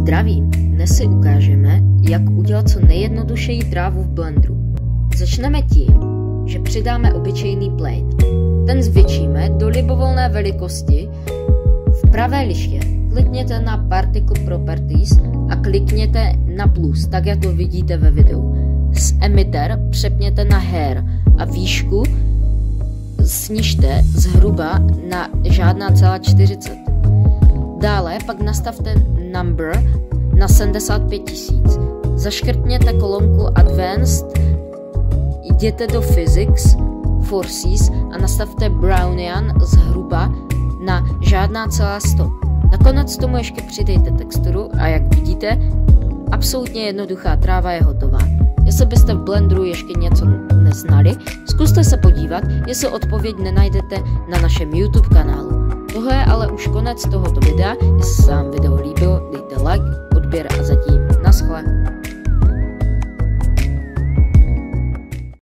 Zdravím, dnes si ukážeme, jak udělat co nejjednodušeji trávu v Blenderu. Začneme tím, že přidáme obyčejný plane. Ten zvětšíme do libovolné velikosti. V pravé liště klikněte na Particle Properties a klikněte na plus, tak jak to vidíte ve videu. Z Emitter přepněte na Hair a výšku snižte zhruba na žádná celá 40. Dále pak nastavte Number na 75 000. Zaškrtněte kolonku Advanced, jděte do Physics, Forces a nastavte Brownian zhruba na žádná celá 100. Nakonec tomu ještě přidejte texturu a jak vidíte, absolutně jednoduchá tráva je hotová. Jestli byste v Blenderu ještě něco neznali, zkuste se podívat, jestli odpověď nenajdete na našem YouTube kanálu. Tohle je ale už konec tohoto videa, jestli se vám video líbilo, dejte like, odběr a zatím naschle.